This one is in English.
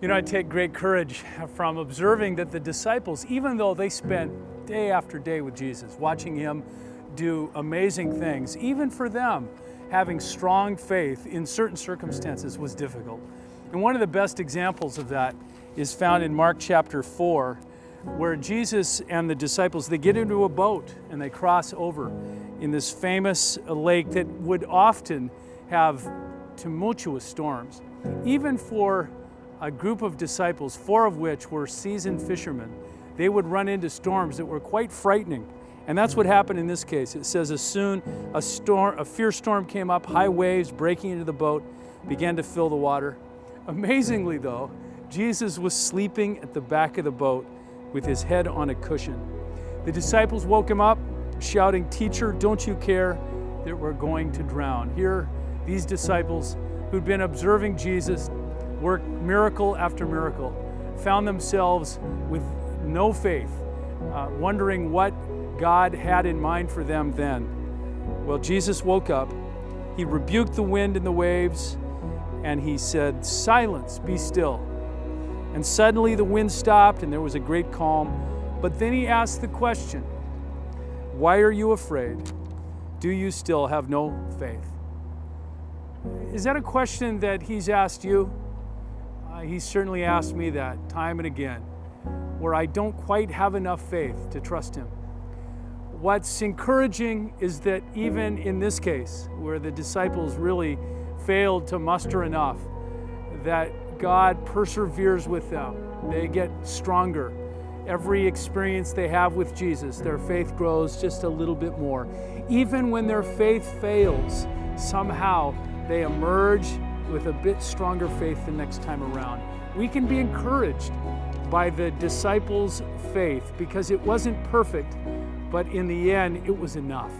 I take great courage from observing that the disciples, even though they spent day after day with Jesus, watching him do amazing things, even for them, having strong faith in certain circumstances was difficult. And one of the best examples of that is found in Mark chapter 4, where Jesus and the disciples, they get into a boat and they cross over in this famous lake that would often have tumultuous storms. Even for a group of disciples, 4 of which were seasoned fishermen, they would run into storms that were quite frightening. And that's what happened in this case. It says, as soon a fierce storm came up, high waves breaking into the boat began to fill the water. Amazingly though, Jesus was sleeping at the back of the boat with his head on a cushion. The disciples woke him up, shouting, "Teacher, don't you care that we're going to drown?" Here, these disciples who'd been observing Jesus work miracle after miracle found themselves with no faith, wondering what God had in mind for them then. Well, Jesus woke up, he rebuked the wind and the waves, and he said, "Silence, be still." And suddenly the wind stopped and there was a great calm. But then he asked the question, "Why are you afraid? Do you still have no faith?" Is that a question that he's asked you? He's certainly asked me that time and again, where I don't quite have enough faith to trust him. What's encouraging is that even in this case, where the disciples really failed to muster enough, that God perseveres with them. They get stronger. Every experience they have with Jesus, their faith grows just a little bit more. Even when their faith fails, somehow they emerge with a bit stronger faith the next time around. We can be encouraged by the disciples' faith because it wasn't perfect, but in the end, it was enough.